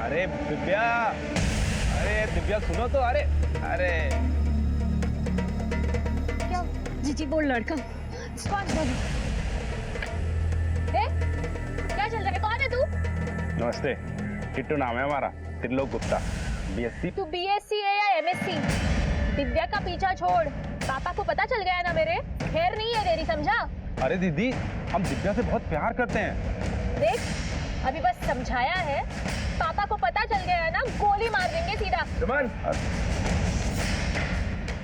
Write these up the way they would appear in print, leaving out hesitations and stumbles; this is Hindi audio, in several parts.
अरे दिव्या, अरे दिव्या सुनो तो। अरे अरे क्या? जीजी बोल लड़का कौन बोल? क्या चल रहा है? कौन है तू? नमस्ते, किट्टू नाम है हमारा, त्रिलोक गुप्ता। बीएससी। तू बीएससी है या एमएससी? दिव्या का पीछा छोड़, पापा को पता चल गया ना मेरे, खैर नहीं है तेरी, समझा? अरे दीदी, हम दिव्या से बहुत प्यार करते हैं। देख, अभी बस समझाया है, पापा को पता चल गया है ना, गोली मार देंगे सीधा। सुमन,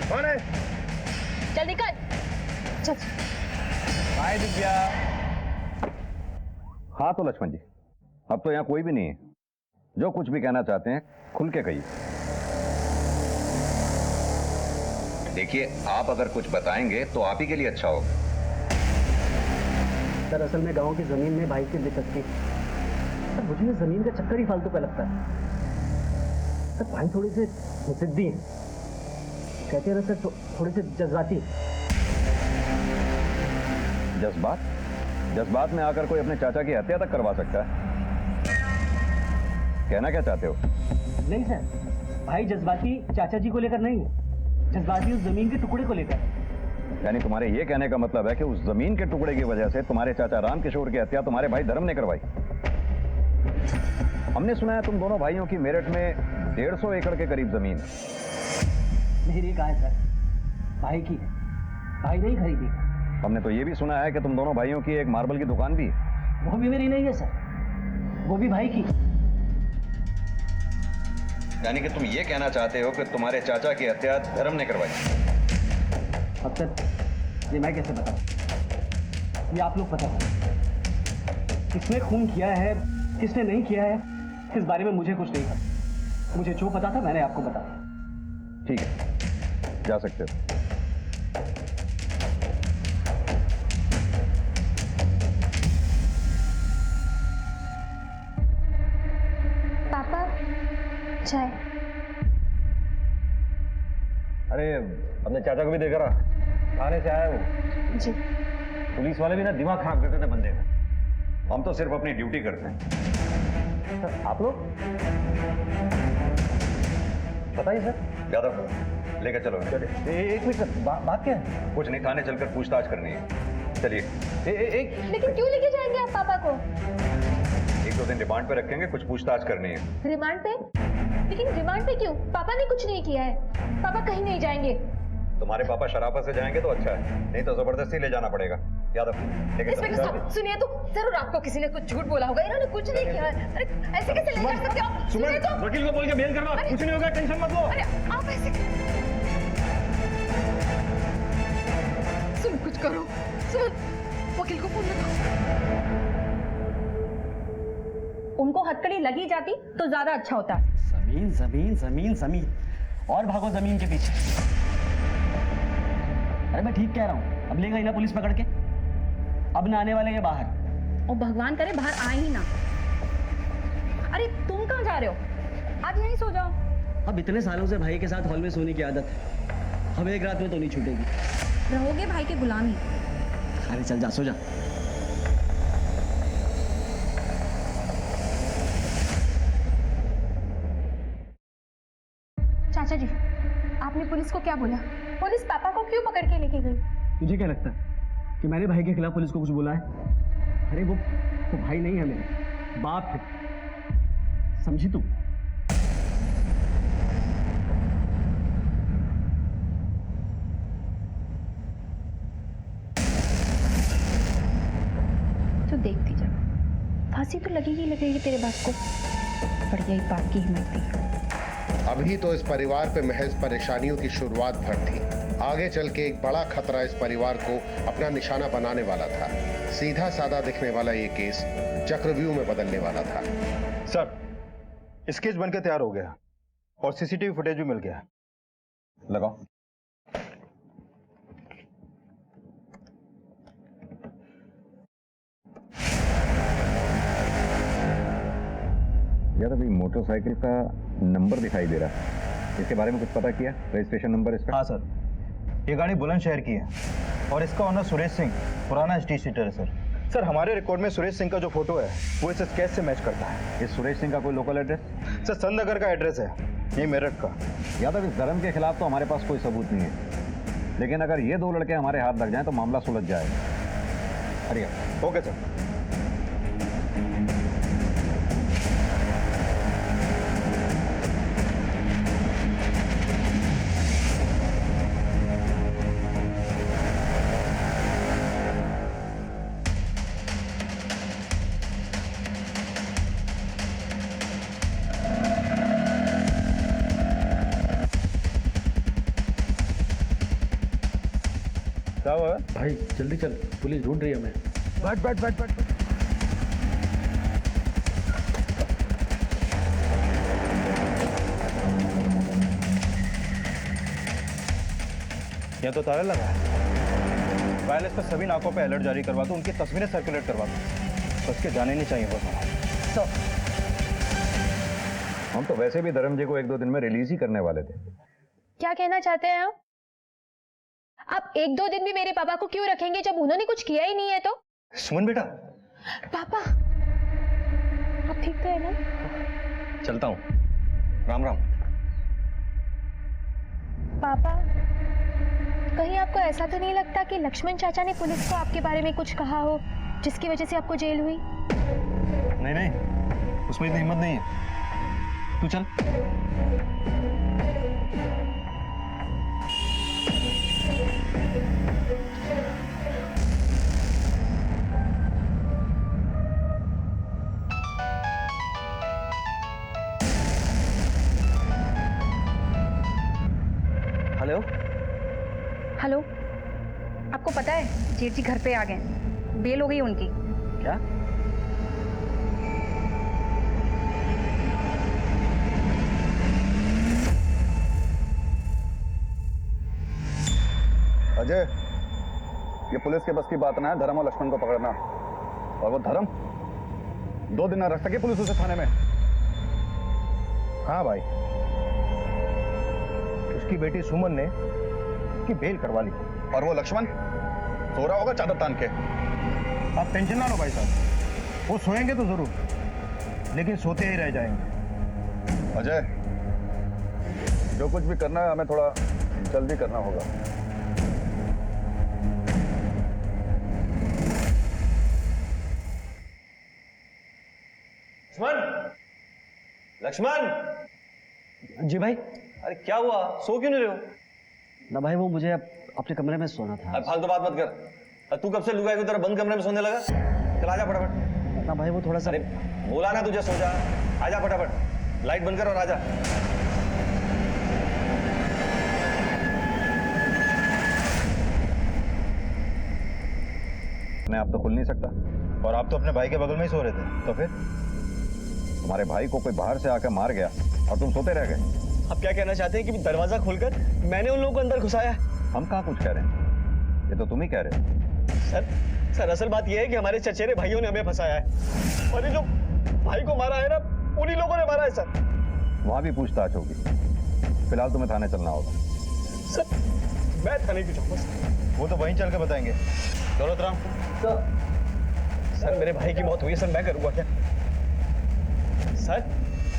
कौन है? चल निकल, चल। हाय दिव्या। हाँ तो लक्ष्मण जी, अब तो यहाँ कोई भी नहीं है। जो कुछ भी कहना चाहते हैं खुल के कहिए। देखिए, आप अगर कुछ बताएंगे तो आप ही के लिए अच्छा होगा। सर असल में गांव की जमीन में भाई की दिलचस्पी। सर मुझे ये जमीन का चक्कर ही फालतू का लगता है। सर भाई थोड़े से जिद्दी हैं, कहते हैं ना सर, थोड़े से जज्बाती। जज्बात में आकर कोई अपने चाचा की हत्या तक करवा सकता है। कहना क्या चाहते हो? नहीं सर, भाई जज्बाती चाचा जी को लेकर नहीं है, जज्बाती उस जमीन के टुकड़े को लेकर। यानी तुम्हारे ये कहने का मतलब है कि उस जमीन के टुकड़े की वजह से तुम्हारे चाचा राम किशोर की हत्या तुम्हारे भाई धर्म ने करवाई। हमने सुना है तुम दोनों भाइयों की मेरठ में 150 एकड़ के करीब जमीन है। मेरी कहा है सर, भाई की है, भाई नहीं खरीदी। हमने तो ये भी सुना है कि तुम दोनों भाइयों की एक मार्बल की दुकान भी है। वो भी मेरी नहीं है सर, वो भी भाई की। यानी कि तुम ये कहना चाहते हो कि तुम्हारे चाचा की हत्या धर्म ने करवाई। अब सर ये मैं कैसे बताऊं, ये आप लोग पता करें। किसने खून किया है, किसने नहीं किया है, इस बारे में मुझे कुछ नहीं पता। मुझे जो पता था मैंने आपको बताया। ठीक है, जा सकते हो। पापा चाय। अरे अपने चाचा को भी देखा रहा, थाने से आया वो। जी। पुलिस वाले भी ना दिमाग खराब करते थे बंदे का। हम तो सिर्फ अपनी ड्यूटी करते हैं। सर आप लोग बताइए सर। यादव लेकर चलो। एक मिनट सर, बात क्या है? कुछ नहीं, थाने चलकर पूछताछ करनी है। चलिए। लेकिन क्यों लेके जाएंगे आप पापा को? 1-2 दिन रिमांड पे रखेंगे, कुछ पूछताछ करनी है। रिमांड पे? लेकिन रिमांड पे क्यों? पापा ने कुछ नहीं किया है, पापा कहीं नहीं जाएंगे। तुम्हारे पापा शराफत से जाएंगे तो अच्छा है, नहीं तो जबरदस्ती ले जाना पड़ेगा। यादव लेकर इंस्पेक्टर साहब सुनिए तो, जरूर आपको किसी ने कुछ झूठ बोला होगा, इन्होंने कुछ नहीं किया है। अरे ऐसे कैसे ले जा सकते हो आप? सुनिए तो, वकील को बोल के बेल करवा, कुछ नहीं होगा, टेंशन मत लो। अरे आप ऐसे सुन, कुछ करो, सुन, वकील को फोन लगाओ। उनको हथकड़ी लगी जाती तो ज्यादा अच्छा होता। जमीन जमीन जमीन जमीन और भागो जमीन के पीछे। अरे मैं ठीक कह रहा हूँ, अब ले गई ना पुलिस पकड़ के, अब ना आने वाले ये बाहर। और भगवान करे बाहर आए ही ना। अरे तुम कहाँ जा रहे हो? आज यहीं सो जाओ। अब इतने सालों से भाई के साथ हॉल में सोने की आदत है, अब एक रात में तो नहीं छूटेगी। रहोगे भाई के गुलामी। अरे चल जा, सो जा। चाचा जी, आपने पुलिस को क्या बोला? पुलिस पापा को क्यों पकड़ के लेके गई? तुझे क्या लगता है कि मैंने भाई के खिलाफ पुलिस को कुछ बोला है? अरे वो भाई नहीं है, मेरे बाप है, समझी तू? तो देखती जा, फांसी तो लगेगी तेरे बाप को। बढ़िया ही बाप की हिम्मत थी। अभी तो इस परिवार पे महज परेशानियों की शुरुआत भर थी, आगे चल के एक बड़ा खतरा इस परिवार को अपना निशाना बनाने वाला था। सीधा साधा दिखने वाला ये केस चक्रव्यूह में बदलने वाला था। सर, स्केच बनकर तैयार हो गया और सीसीटीवी फुटेज भी मिल गया। लगाओ। यार अभी मोटरसाइकिल का नंबर दिखाई दे रहा है, इसके बारे में कुछ पता किया? रजिस्ट्रेशन नंबर इसका? हाँ सर, ये गाड़ी बुलंदशहर की है और इसका ओनर सुरेश सिंह पुराना स्ट्रीट सीटर है सर। सर हमारे रिकॉर्ड में सुरेश सिंह का जो फोटो है वो इस स्केच से मैच करता है। इस सुरेश सिंह का कोई लोकल एड्रेस? सर संतनगर का एड्रेस है, ये मेरठ का। यादव, इस धर्म के खिलाफ तो हमारे पास कोई सबूत नहीं है, लेकिन अगर ये दो लड़के हमारे हाथ लग जाएं तो मामला सुलझ जाएगा। अरे ओके सर। क्या हुआ? भाई जल्दी चल, पुलिस ढूंढ रही है हमें। बैठ। यह तो ताला लगा है। वायरलेस पर सभी नाकों पे अलर्ट जारी करवा दो, उनकी तस्वीरें सर्कुलेट करवा दो। बस के जाने नहीं चाहिए बस। तो हम तो वैसे भी धर्म जी को 1-2 दिन में रिलीज ही करने वाले थे। क्या कहना चाहते हैं आप 1-2 दिन भी मेरे पापा को क्यों रखेंगे जब उन्होंने कुछ किया ही नहीं है तो? सुमन बेटा। पापा आप ठीक तो है ना? चलता हूँ, राम राम। पापा कहीं आपको ऐसा तो नहीं लगता कि लक्ष्मण चाचा ने पुलिस को आपके बारे में कुछ कहा हो जिसकी वजह से आपको जेल हुई? नहीं, उसमें इतनी हिम्मत नहीं है। तू चल। हेलो, आपको पता है जेठ जी घर पे आ गए, बेल हो गई उनकी। क्या? अजय, ये पुलिस के बस की बात ना है धर्म और लक्ष्मण को पकड़ना। और वो धर्म 2 दिन न रख सके पुलिस उसे थाने में। हाँ भाई, उसकी बेटी सुमन ने उसकी बेल करवा ली। और वो लक्ष्मण सो रहा होगा चादर तान के। आप टेंशन ना लो भाई साहब, वो सोएंगे तो जरूर, लेकिन सोते ही रह जाएंगे। अजय, जो कुछ भी करना है हमें थोड़ा जल्दी करना होगा। लक्ष्मण! जी भाई। अरे क्या हुआ, सो क्यों नहीं रहे हो? ना भाई, वो मुझे अपने कमरे में सोना था। अरे फालतू बात मत कर। तू कब से लुगाई की तरह बंद कमरे में सोने लगा? चल आजा फटाफट। ना भाई, वो थोड़ा सा। अरे बोला ना तुझे, सो जा। आजा फटाफट, लाइट बंद कर और आजा। मैं आप तो खुल नहीं सकता। और आप तो अपने भाई के बगल में ही सो रहे थे, तो फिर? तुम्हारे भाई को कोई बाहर से आकर मार गया और तुम सोते रह गए। आप क्या कहना चाहते हैं कि दरवाजा खोलकर मैंने उन लोगों को अंदर घुसाया? हम कहाँ कुछ कह रहे हैं, ये तो तुम ही कह रहे हो। सर असल बात यह है कि हमारे चचेरे भाइयों ने हमें फंसाया है, और ये जो भाई को मारा है ना, उन्हीं लोगों ने मारा है सर। वहां भी पूछताछ होगी। फिलहाल तुम्हें थाने चलना होगा। सर मैं थाने क्यों जाऊंगा? वो तो वहीं चल के बताएंगे। दौलतराम सर मेरे भाई की मौत हुई है सर, मैं करूंगा क्या सर?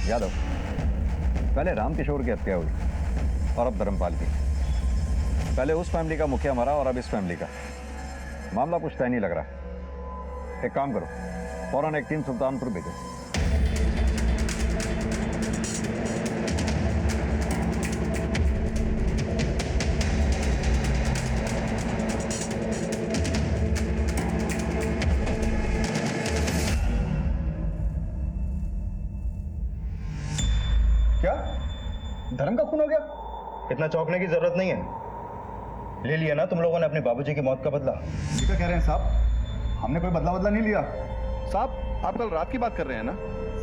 यादव, पहले रामकिशोर की हत्या हुई और अब धर्मपाल की। पहले उस फैमिली का मुखिया मरा और अब इस फैमिली का। मामला कुछ तय नहीं लग रहा। एक काम करो, फौरन एक टीम सुल्तानपुर भेजो। क्या धर्म का खून हो गया? इतना चौंकने की जरूरत नहीं है। ले लिया ना तुम लोगों ने अपने बाबूजी की मौत का बदला। ये क्या कह रहे हैं साहब? हमने कोई बदला नहीं लिया। साहब, आप कल रात की बात कर रहे हैं ना?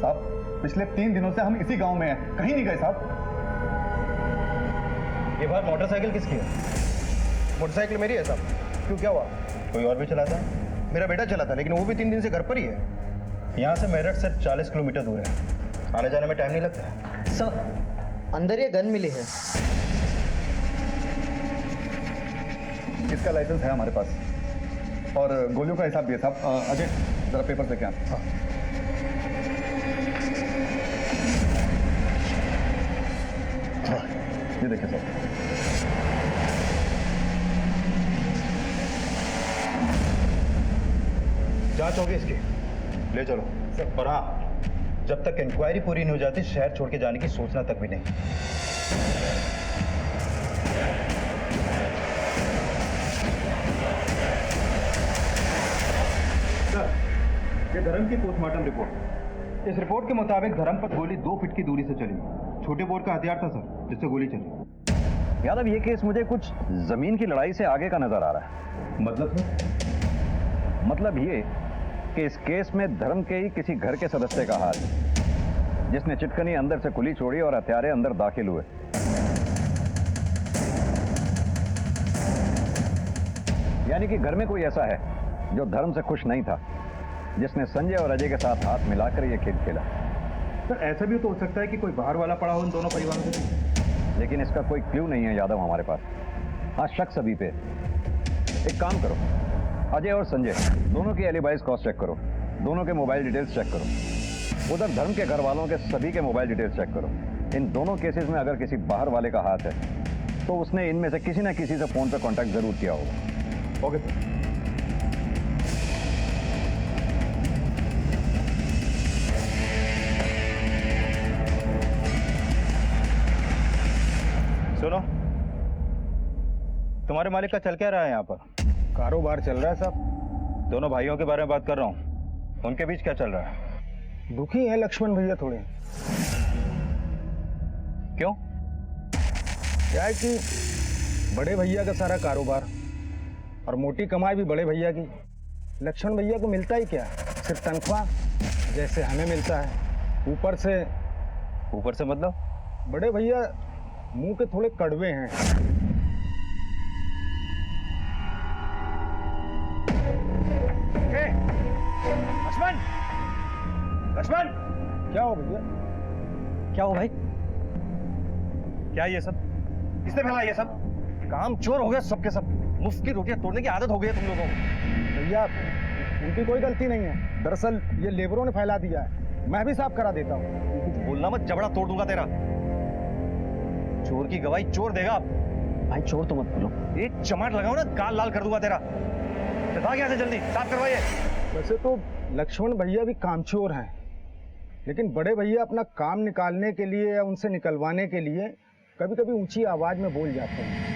साहब, पिछले 3 दिनों से हम इसी गांव में हैं, कहीं नहीं गए साहब। ये बार मोटरसाइकिल किसकी है? मोटरसाइकिल मेरी है साहब। क्यों, क्या हुआ? कोई और भी चलाता? मेरा बेटा चलाता, लेकिन वो भी 3 दिन से घर पर ही है। यहाँ से मेरठ सिर्फ 40 किलोमीटर दूर है। आने जाने में टाइम नहीं लगता। सर, अंदर ये गन मिली है। इसका लाइसेंस है हमारे पास। और गोलियों का हिसाब दिया साहब। अजय जरा पेपर से क्या। ये देखिए साहब। जांच होगी इसकी, ले चलो। और हाँ, जब तक इंक्वायरी पूरी नहीं हो जाती शहर छोड़ के जाने की सोचना तक भी नहीं। सर, ये धर्म की पोस्टमार्टम रिपोर्ट। इस रिपोर्ट के मुताबिक धर्म पर गोली 2 फीट की दूरी से चली। छोटे बोर का हथियार था सर, जिससे गोली चली। यादव, ये केस मुझे कुछ जमीन की लड़ाई से आगे का नजर आ रहा है। मतलब सर? मतलब ये कि इस केस में धर्म के ही किसी घर के सदस्य का हाथ है, जिसने चिटकनी अंदर से खुली छोड़ी और हथियारे अंदर दाखिल हुए। यानी कि घर में कोई ऐसा है जो धर्म से खुश नहीं था, जिसने संजय और अजय के साथ हाथ मिलाकर यह खेल खेला। सर, ऐसा भी तो हो सकता है कि कोई बाहर वाला पड़ा हो इन दोनों परिवारों के बीच। लेकिन इसका कोई क्लू नहीं है यादव हमारे पास। हाँ, शक सभी पे। एक काम करो, अजय और संजय दोनों की एलिबाइज क्रॉस चेक करो, दोनों के मोबाइल डिटेल्स चेक करो, उधर धर्म के घर वालों के सभी के मोबाइल डिटेल्स चेक करो। इन दोनों केसेस में अगर किसी बाहर वाले का हाथ है तो उसने इनमें से किसी ना किसी से फोन पे कांटेक्ट जरूर किया होगा। Okay sir. सुनो, तुम्हारे मालिक का चल क्या रहा है यहाँ पर? कारोबार चल रहा है साहब। दोनों भाइयों के बारे में बात कर रहा हूँ, उनके बीच क्या चल रहा है? दुखी है लक्ष्मण भैया थोड़े। क्यों? क्या है कि बड़े भैया का सारा कारोबार और मोटी कमाई भी बड़े भैया की। लक्ष्मण भैया को मिलता ही क्या, सिर्फ तनख्वाह जैसे हमें मिलता है। ऊपर से मतलब? बड़े भैया मुंह के थोड़े कड़वे हैं। लक्ष्मण, क्या हो भैया? क्या हो भाई? क्या ये सब? किसने फैला ये सब? काम चोर हो गया सबके सब। मुफ्त की रोटियां तोड़ने की आदत हो गई है तुम लोगों को। भैया उनकी कोई गलती नहीं है, दरअसल ये लेबरों ने फैला दिया है। मैं भी साफ करा देता हूँ। कुछ बोलना मत, जबड़ा तोड़ दूंगा तेरा। चोर की गवाही चोर देगा। भाई चोर तो मत बोलो। एक चमाट लगाओ ना, गाल लाल कर दूंगा तेरा। भाग यहाँ से जल्दी, साफ करवाइए। वैसे तो लक्ष्मण भैया भी कामचोर हैं, लेकिन बड़े भैया अपना काम निकालने के लिए या उनसे निकलवाने के लिए कभी कभी ऊंची आवाज में बोल जाते हैं।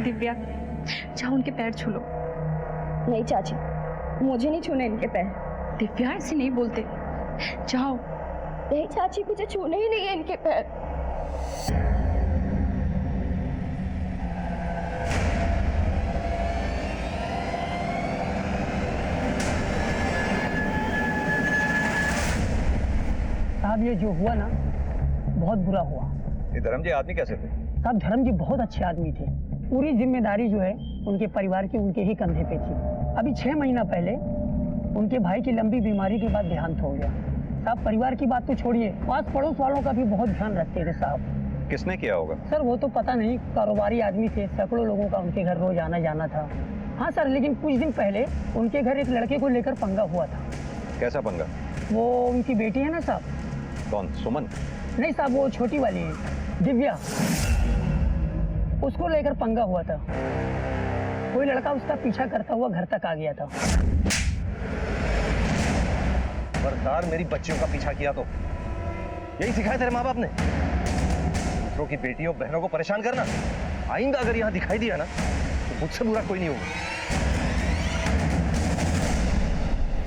दिव्या, जाओ उनके पैर छू लो। नहीं चाची, मुझे नहीं छूने इनके पैर। दिव्या, ऐसे नहीं बोलते। जाओ। नहीं चाची, मुझे छूने ही नहीं है इनके पैर। साहब ये जो हुआ ना, बहुत बुरा हुआ। ये धर्म जी आदमी कैसे थे? साहब धर्म जी बहुत अच्छे आदमी थे। पूरी जिम्मेदारी जो है उनके परिवार की उनके ही कंधे पे थी। अभी 6 महीना पहले उनके भाई की लंबी बीमारी के बाद देहांत हो गया। साहब परिवार की बात तो छोड़िए, पास पड़ोस वालों का भी बहुत ध्यान रखते थे साहब। किसने किया होगा? सर वो तो पता नहीं, कारोबारी आदमी थे, सैकड़ों लोगों का उनके घर रोज आना जाना था। हाँ सर, लेकिन कुछ दिन पहले उनके घर एक लड़के को लेकर पंगा हुआ था। कैसा पंगा? वो उनकी बेटी है ना साहब। कौन? सुमन? नहीं साहब, वो छोटी वाली है, दिव्या, उसको लेकर पंगा हुआ था। कोई लड़का उसका पीछा करता हुआ घर तक आ गया था। खबरदार मेरी बच्चियों का पीछा किया तो। यही सिखाया तेरे माँ बाप ने, दूसरों की बेटियों बहनों को परेशान करना। आइंदा अगर यहाँ दिखाई दिया ना तो मुझसे बुरा कोई नहीं होगा।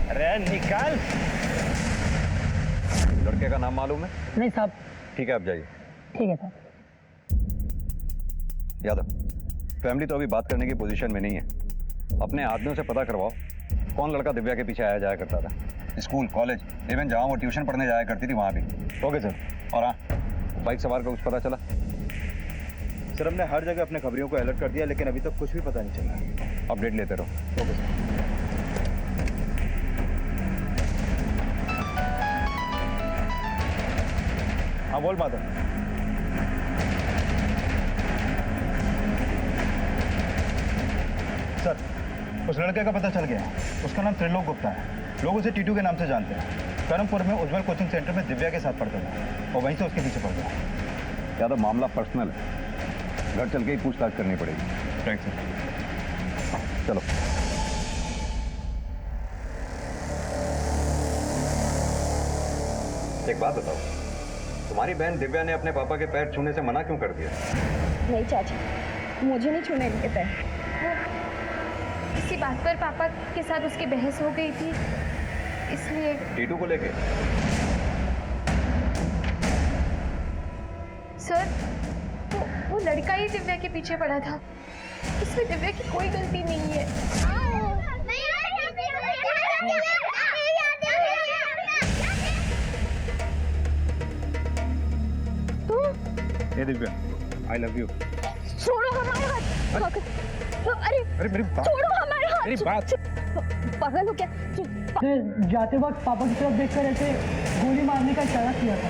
अरे निकाल। लड़के का नाम मालूम है? नहीं साहब। ठीक है, आप जाइए। ठीक है साहब। यादव, फैमिली तो अभी बात करने की पोजीशन में नहीं है। अपने आदमियों से पता करवाओ कौन लड़का दिव्या के पीछे आया जाया करता था। स्कूल, कॉलेज, इवन जहाँ वो ट्यूशन पढ़ने जाया करती थी वहाँ भी। Okay sir. और हाँ, बाइक सवार का कुछ पता चला? सर, हमने हर जगह अपने खबरियों को अलर्ट कर दिया, लेकिन अभी तक कुछ भी पता नहीं चला। अपडेट लेते रहो। Okay sir. हाँ बोल बात। सर उस लड़के का पता चल गया है। उसका नाम त्रिलोक गुप्ता है। लोग उसे टीटू के नाम से जानते हैं। कर्मपुर में उज्जवल कोचिंग सेंटर में दिव्या के साथ पढ़ता था और वहीं से उसके पीछे पड़ गया। या तो मामला पर्सनल है, घर चल के ही पूछताछ करनी पड़ेगी। Right sir. चलो। एक बात बताओ, तुम्हारी बहन दिव्या ने अपने पापा के पैर छूने से मना क्यों कर दिया? नहीं चाचा, मुझे नहीं छूने इनके पैर। इसी बात पर पापा के साथ उसकी बहस हो गई थी, इसलिए। टीटू को लेके? सर वो लड़का ही दिव्या के पीछे पड़ा था। इसमें दिव्या की कोई गलती नहीं है। ये दिव्या, आई लव यू। छोड़ो हमारे हाथ। अरे अरे मेरी बात, छोड़ो हमारे हाथ। मेरी बात। पागल हो क्या? जाते वक्त पापा की तरफ देखकर ऐसे गोली मारने का इशारा किया था।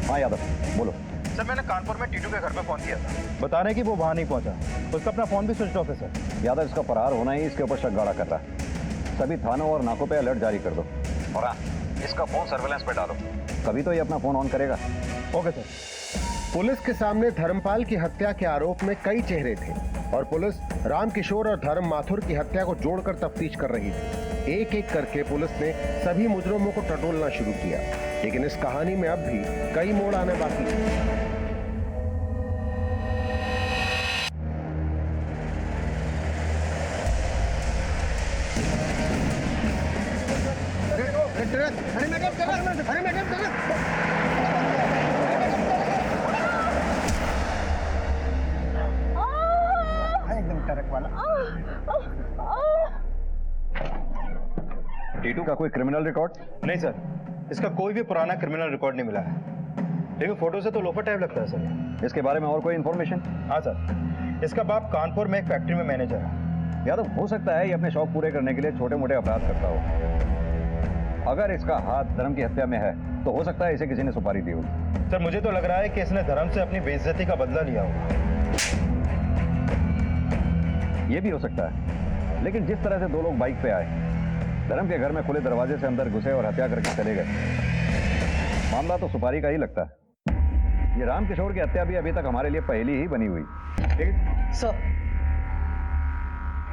हाँ यादव, बोलो। सर मैंने कानपुर में टीटू के घर पे फोन किया था, बता रहे कि वो वहां नहीं पहुंचा। उसका अपना फोन भी स्विच ऑफ है सर। यादव, इसका फरार होना ही इसके ऊपर शक गाढ़ा कर रहा है। सभी थानों और नाकों पे अलर्ट जारी कर दो और हाँ, इसका फोन सर्वेलेंस पे डालो, कभी तो ये अपना फोन ऑन करेगा। Okay sir. पुलिस के सामने धर्मपाल की हत्या के आरोप में कई चेहरे थे और पुलिस रामकिशोर और धर्म माथुर की हत्या को जोड़कर तफ्तीश कर रही थी। एक एक करके पुलिस ने सभी मुजरिमों को टटोलना शुरू किया, लेकिन इस कहानी में अब भी कई मोड़ आने बाकी हैं। टीटू का कोई क्रिमिनल रिकॉर्ड? नहीं सर, इसका कोई भी पुराना क्रिमिनल रिकॉर्ड नहीं मिला है, लेकिन फोटो से तो लोफर टाइप लगता है सर। इसके बारे में और कोई इन्फॉर्मेशन? हाँ सर, इसका बाप कानपुर में एक फैक्ट्री में मैनेजर है। यादव, हो सकता है ये अपने शौक पूरे करने के लिए छोटे मोटे अपराध करता हो। अगर इसका हाथ धर्म की हत्या में है तो हो सकता है इसे किसी ने सुपारी दी होगी। सर मुझे तो लग रहा है कि इसने धर्म से अपनी बेइज्जती का बदला लिया होगा। ये भी हो सकता है, लेकिन जिस तरह से दो लोग बाइक पे आए, धर्म के घर में खुले दरवाजे से अंदर घुसे और हत्या करके चले गए, मामला तो सुपारी का ही लगता है। ये रामकिशोर की हत्या भी अभी तक हमारे लिए पहली ही बनी हुई।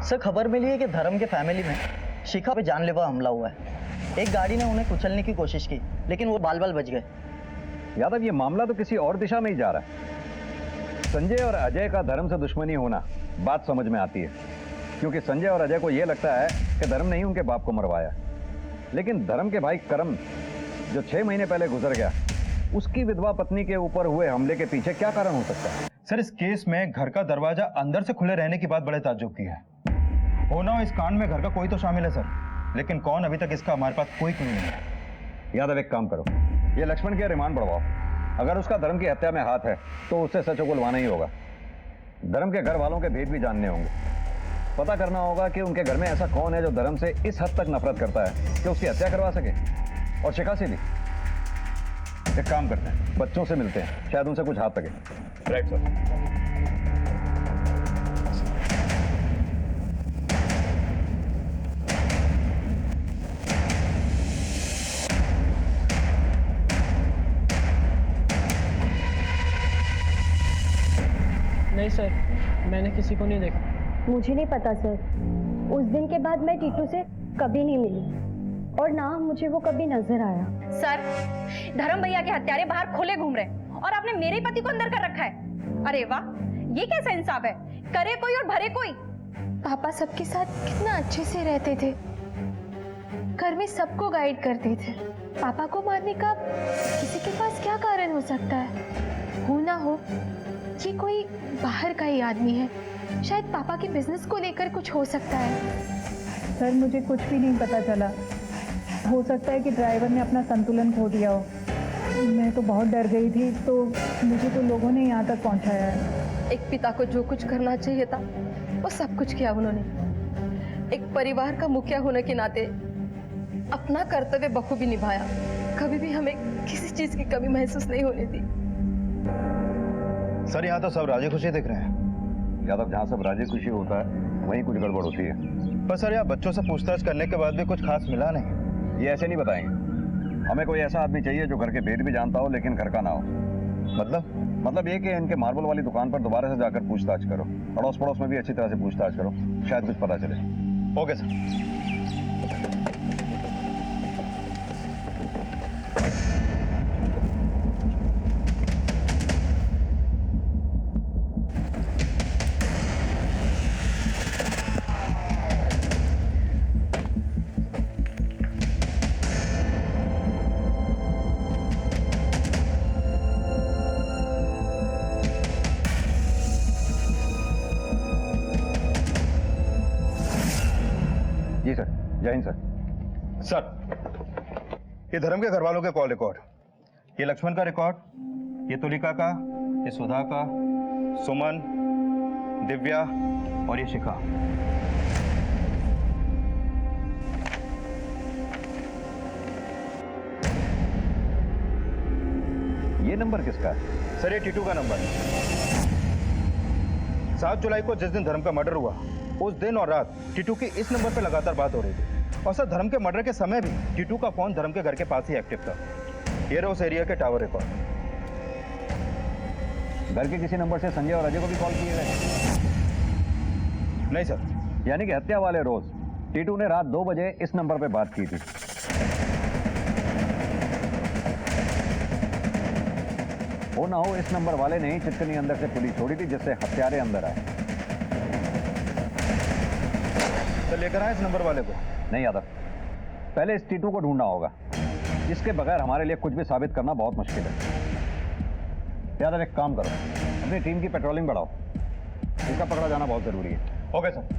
सर खबर मिली है कि धर्म के फैमिली में शिखा पे जानलेवा हमला हुआ है। एक गाड़ी ने उन्हें कुचलने की कोशिश की, लेकिन वो बाल बाल बच गए। यादव, ये मामला तो किसी और दिशा में ही जा रहा है। संजय और अजय का धर्म से दुश्मनी होना बात समझ में आती है, क्योंकि संजय और अजय को यह लगता है कि धर्म ने ही उनके बाप को मरवाया। लेकिन धर्म के भाई करम, जो 6 महीने पहले गुजर गया, उसकी विधवा पत्नी के ऊपर हुए हमले के पीछे क्या कारण हो सकता है? सर इस केस में घर का दरवाजा अंदर से खुले रहने की बात बड़े ताज्जुब की है। होना हो इस कांड में घर का कोई तो शामिल है सर, लेकिन कौन, अभी तक इसका हमारे पास कोई क्लू नहीं है। यादव, एक काम करो, ये लक्ष्मण के रिमांड बढ़वाओ। अगर उसका धर्म की हत्या में हाथ है तो उससे सच उगलवाना ही होगा। धर्म के घर वालों के भेद भी जानने होंगे। पता करना होगा कि उनके घर में ऐसा कौन है जो धर्म से इस हद तक नफरत करता है कि उसकी हत्या करवा सके, और शिखा से भी। एक काम करते हैं, बच्चों से मिलते हैं, शायद उनसे कुछ हाथ लगे। Right sir. नहीं सर, मैंने किसी को नहीं देखा। मुझे नहीं पता सर, उस दिन के बाद मैं टीटू से कभी नहीं मिली और ना मुझे वो कभी नजर आया। सर, धर्म भैया के हत्यारे बाहर खुले घूम रहे और आपने मेरे पति को अंदर कर रखा है। अरे वाह, ये कैसा इंसाफ है? करे कोई और भरे कोई। पापा सबके साथ कितना अच्छे से रहते थे, घर में सबको गाइड करते थे। पापा को मारने का किसी के पास क्या कारण हो सकता है? हो ना हो ये कोई बाहर का ही आदमी है, शायद पापा के बिजनेस को लेकर कुछ हो सकता है। सर मुझे कुछ भी नहीं पता चला। हो सकता है कि ड्राइवर ने अपना संतुलन खो दिया हो। मैं तो बहुत डर गई थी, तो मुझे तो लोगों ने यहाँ तक पहुँचाया है। एक पिता को जो कुछ करना चाहिए था वो सब कुछ किया उन्होंने। एक परिवार का मुखिया होने के नाते अपना कर्तव्य बखूबी निभाया। कभी भी हमें किसी चीज की कमी महसूस नहीं होने दी। सर यहाँ तो सब राजी खुशी दिख रहे हैं। यादव, जहाँ सब राजी खुशी होता है वहीं कुछ गड़बड़ होती है। पर सर यहाँ बच्चों से पूछताछ करने के बाद भी कुछ खास मिला नहीं। ये ऐसे नहीं बताएंगे। हमें कोई ऐसा आदमी चाहिए जो घर के भेद भी जानता हो लेकिन घर का ना हो। मतलब ये कि इनके मार्बल वाली दुकान पर दोबारा से जाकर पूछताछ करो। अड़ोस पड़ोस में भी अच्छी तरह से पूछताछ करो, शायद कुछ पता चले। Okay sir. जी सर। जय हिंद सर। सर, ये धर्म के घर वालों के कॉल रिकॉर्ड, ये लक्ष्मण का रिकॉर्ड, ये तुलिका का, ये सुधा का, सुमन, दिव्या और ये शिखा। ये नंबर किसका है? सर ये टीटू का नंबर है। 7 जुलाई को जिस दिन धर्म का मर्डर हुआ उस दिन और रात टीटू की इस नंबर पे लगातार बात हो रही थी। और सर धर्म के मर्डर के समय भी टीटू का फोन धर्म के घर के पास ही एक्टिव था। ये रहा उस एरिया के टावर रिकॉर्ड। घर के किसी नंबर से संजय और अजय को भी कॉल किए गए? नहीं सर। यानी कि हत्या वाले रोज टीटू ने रात 2 बजे इस नंबर पे बात की थी। हो ना हो इस नंबर वाले ने ही चिटकनी अंदर से पुलिस छोड़ी थी जिससे हत्यारे अंदर आए। तो लेकर आए इस नंबर वाले को? नहीं यादव, पहले इस टीटू को ढूंढना होगा। इसके बगैर हमारे लिए कुछ भी साबित करना बहुत मुश्किल है। यादव एक काम करो, अपनी टीम की पेट्रोलिंग बढ़ाओ। इसका पकड़ा जाना बहुत जरूरी है। Okay sir.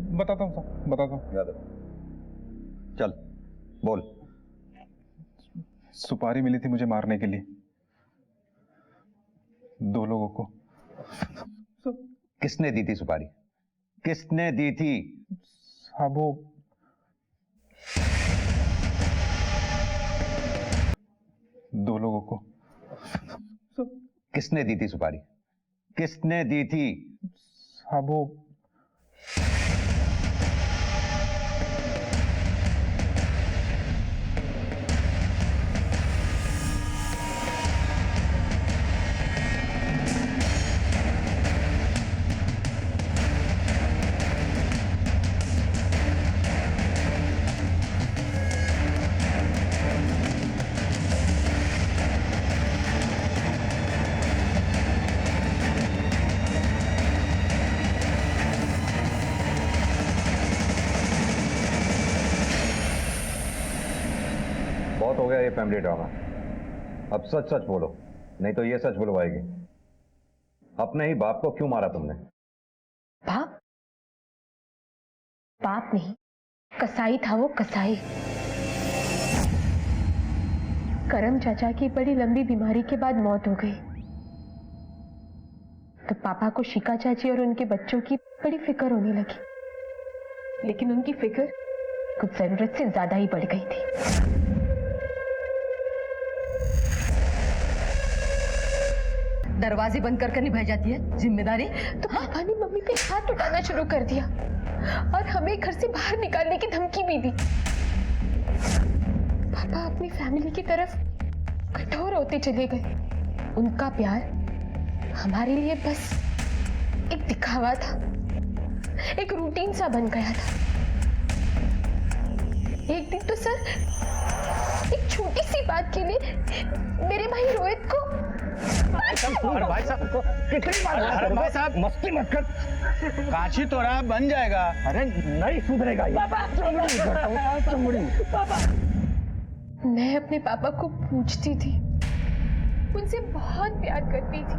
बताता हूँ यादव चल बोल। सुपारी मिली थी मुझे मारने के लिए 2 लोगों को। किसने दी थी सुपारी? किसने दी थी? हाँ वो दो लोगों को। किसने दी थी सुपारी? किसने दी थी? हाँ वो बहुत हो गया ये फैमिली ड्रामा। अब सच सच बोलो, नहीं तो ये सच बुलवाएगी। अपने ही बाप को क्यों मारा तुमने? बाप? बाप नहीं, कसाई था वो, कसाई। करम चाचा की बड़ी लंबी बीमारी के बाद मौत हो गई तो पापा को शिका चाची और उनके बच्चों की बड़ी फिक्र होने लगी। लेकिन उनकी फिक्र कुछ जरूरत से ज्यादा ही बढ़ गई थी। दरवाजे बंद कर निभाई जाती है जिम्मेदारी। तो पापा ने मम्मी पे हाथ उठाना शुरू कर दिया। और हमें घर से बाहर निकालने की धमकी भी दी। पापा अपनी फैमिली की तरफ कठोर होते चले गए। उनका प्यार हमारे लिए बस एक दिखावा था, एक रूटीन सा बन गया था। एक दिन तो सर, एक छोटी सी बात के लिए मेरे भाई रोहित को भाई साहब मस्ती मत कर, काशी तोरा बन जाएगा। अरे नहीं सुधरेगा ये। पापा मैं अपने पापा को पूछती थी, उनसे बहुत प्यार करती थी,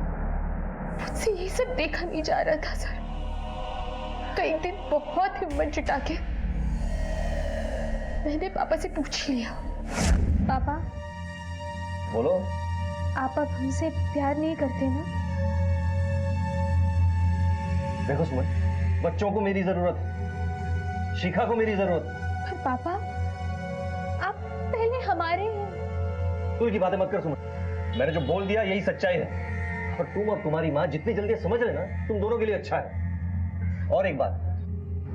मुझसे ये सब देखा नहीं जा रहा था सर। तो एक दिन बहुत हिम्मत जुटा के मैंने पापा से पूछ लिया, पापा बोलो। आप अब हमसे प्यार नहीं करते ना? देखो सुमन, बच्चों को मेरी जरूरत, शिखा को मेरी जरूरत। पर पापा आप पहले हमारे हैं। तू की बातें मत कर सुमन, मैंने जो बोल दिया यही सच्चाई है। और तुम और तुम्हारी माँ जितनी जल्दी समझ लेना, तुम दोनों के लिए अच्छा है। और एक बात,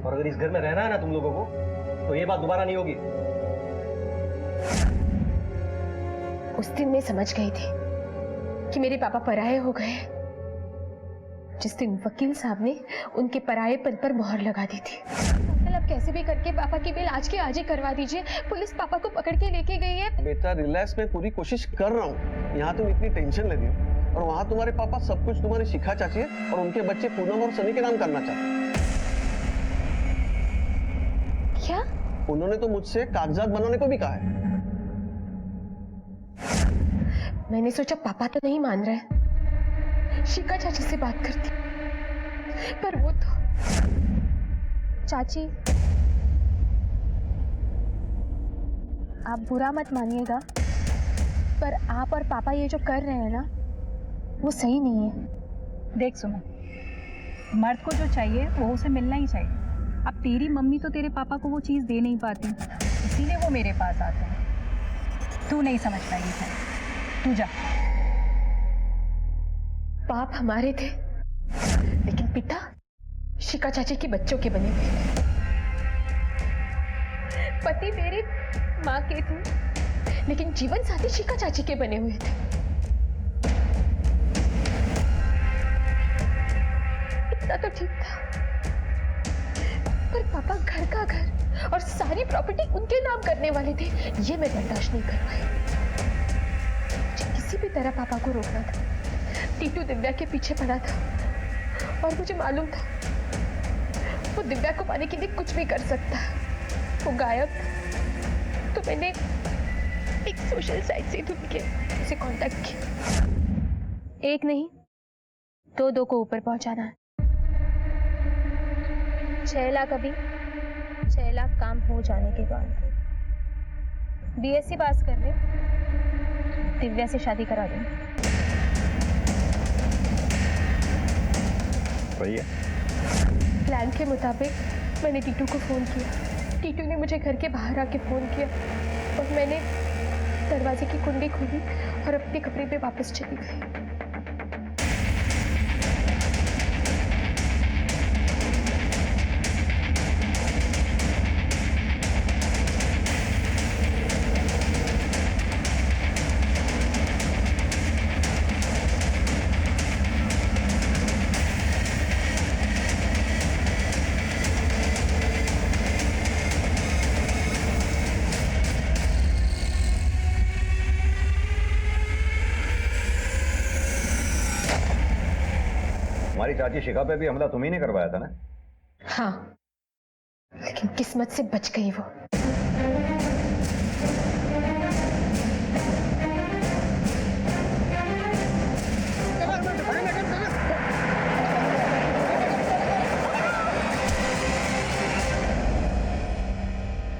और अगर इस घर में रहना है ना तुम लोगों को, तो ये बात दोबारा नहीं होगी। उस दिन मैं समझ गई थी कि मेरे पापा पराये हो गए, जिस दिन वकील साहब ने उनके परायेपन पर मोहर लगा दी थी। अंकल, अब कैसे भी करके पापा की बिल आज के आज ही करवा दीजिए। पुलिस पापा को पकड़ के लेके गई है। बेटा रिलैक्स, मैं पूरी कोशिश कर रहा हूँ। यहाँ तुम इतनी टेंशन ले रही हो और वहाँ तुम्हारे पापा सब कुछ तुम्हारी शिखा चाची है और उनके बच्चे पूनम और सनी के नाम करना चाहते हैं। क्या? उन्होंने तो मुझसे कागजात बनाने को भी कहा है। मैंने सोचा पापा तो नहीं मान रहे, शिखा चाची से बात करती, पर वो तो। चाची, आप बुरा मत मानिएगा, पर आप और पापा ये जो कर रहे हैं ना, वो सही नहीं है। देख सुनो, मर्द को जो चाहिए वो उसे मिलना ही चाहिए। अब तेरी मम्मी तो तेरे पापा को वो चीज़ दे नहीं पाती, इसीलिए वो मेरे पास आते हैं। तू नहीं समझ पाएगी शायद, तू जा। बाप हमारे थे, लेकिन पिता शिखा चाची के बच्चों के बने हुए थे। पति मेरे माँ के थे, लेकिन जीवन साथी शिखा चाची के बने हुए थे। इतना तो ठीक था, पर पापा घर का घर और सारी प्रॉपर्टी उनके नाम करने वाले थे। ये मैं बर्दाश्त नहीं कर पाई। मुझे किसी भी तरह पापा को रोकना था। टीटू दिव्या के पीछे पड़ा था और मुझे मालूम था वो दिव्या को पाने के लिए कुछ भी कर सकता है। वो गायब था, तो मैंने एक सोशल साइट से ढूंढ के उसे कांटेक्ट किया। एक नहीं, दो को ऊपर पहुंचाना है। 6 लाख अभी, 6 लाख काम हो जाने के बाद। बीएससी पास कर ले, दिव्या से शादी करा दूंगी। सही है। प्लान के मुताबिक मैंने टीटू को फोन किया। टीटू ने मुझे घर के बाहर आके फोन किया और मैंने दरवाजे की कुंडी खोली और अपने कमरे में वापस चली गई। हमारी चाची शिखा पे भी हमला तुम ही ने करवाया था ना? हाँ, लेकिन किस्मत से बच गई वो।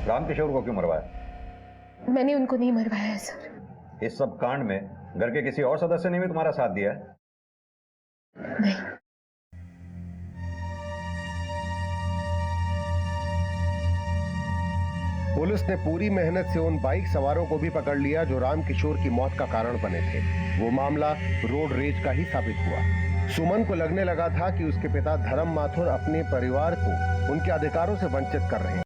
रामकिशोर को क्यों मरवाया? मैंने उनको नहीं मरवाया है सर। इस सब कांड में घर के किसी और सदस्य ने भी तुम्हारा साथ दिया है? नहीं। पुलिस ने पूरी मेहनत से उन बाइक सवारों को भी पकड़ लिया जो रामकिशोर की मौत का कारण बने थे। वो मामला रोड रेज का ही साबित हुआ। सुमन को लगने लगा था कि उसके पिता धर्म माथुर अपने परिवार को उनके अधिकारों से वंचित कर रहे हैं।